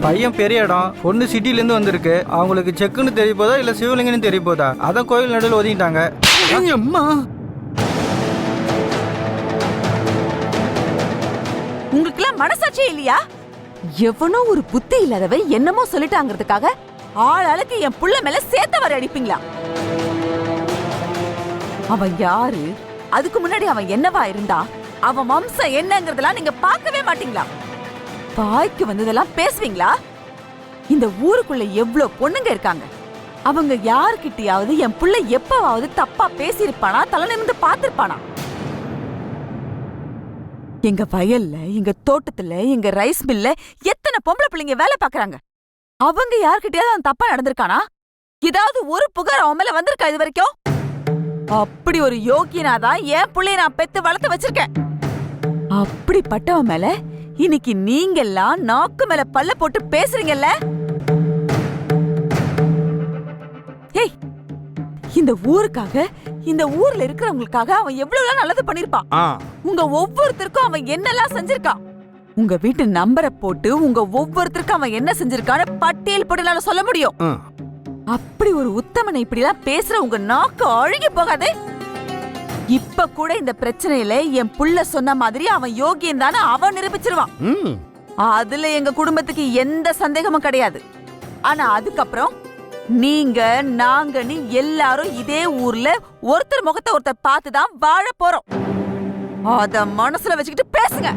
பையன் பெரிய இடம், பொண்ணு சிட்டில இருந்து வந்திருக்கு. அவங்களுக்கு செக்குன்னு தெரிய போதா இல்ல சிவலிங்கன்னு தெரிய போதா? அதான் கோயில் நடுவில் ஒதுங்கிட்டாங்க. அம்மா, உங்களுக்குலாம் மனசாட்சியே இல்லையா? எவனோ ஒரு புத்தி இல்லாதவ என்னமோ சொல்லிட்டாங்கிறதுக்காக ஆளாளுக்கு என் புள்ள மேல சேர்த்த வர அடிப்பீங்களா? அவன் யாரு, அதுக்கு முன்னாடி அவன் என்னவா இருந்தா, அவன் வம்சம் என்னங்கிறதெல்லாம் நீங்க பார்க்கவே மாட்டீங்களா? வாய்க்கு வந்ததெல்லாம் பேசுவீங்களா? இந்த ஊருக்குள்ள எவ்வளவு பொண்ணுங்க இருக்காங்க. அவங்க யாருக்கிட்டையாவது என் புள்ள எப்பவாவது தப்பா பேசியிருப்பானா, தலை நிமிர்ந்து பார்த்திருப்பானா? எங்க வயல்ல, எங்க தோட்டத்துல, எங்க ரைஸ் மில்ல எத்தனை பொம்பளை பிள்ளைங்க வேலை பாக்குறாங்க. அவங்க யார்கிட்டயாவது அவன் தப்பா நடந்திருக்கானா? ஏதாவது ஒரு புகார் அவன் மேல வந்திருக்கா இது வரைக்கும்? அப்படி ஒரு யோகியனாதான் என் பிள்ளைய நான் பெத்து வளர்த்து வச்சிருக்கேன். அப்படிப்பட்டவன் மேல இன்னைக்கு நீங்க எல்லாம் நாக்கு மேல பல்ல போட்டு பேசுறீங்கல்ல? ஏய், இந்த ஊருக்காக, இந்த ஊர்ல இருக்கிறவங்களுக்காக அவன் எவ்வளவு நல்லது பண்ணிருப்பான். உங்க ஒவ்வொருத்தருக்கும் அவன் என்னெல்லாம் செஞ்சிருக்கான். உங்க வீட்டு நம்பரை போட்டு உங்க ஒவ்வொருத்தருக்கும் அவன் என்ன செஞ்சிருக்கான்னு பட்டியல் போட்டு சொல்ல முடியும். அப்படி ஒரு உத்தமனை இப்படி எல்லாம் பேசுற உங்க நாக்கு அழுகி போகாதே. இப்ப கூட இந்த பிரச்சனையில என் புள்ள சொன்ன மாதிரி அவன் யோகியன் தானே அவன் நிரூபிச்சிருவான். அதுல எங்க குடும்பத்துக்கு எந்த சந்தேகமும் கிடையாது. ஆனா அதுக்கப்புறம் நீங்க, நாங்கன்னு எல்லாரும் இதே ஊர்ல ஒருத்தர் முகத்தை ஒருத்தர் பார்த்துதான் வாழ போறோம். அத மனசுல வச்சுக்கிட்டு பேசுங்க.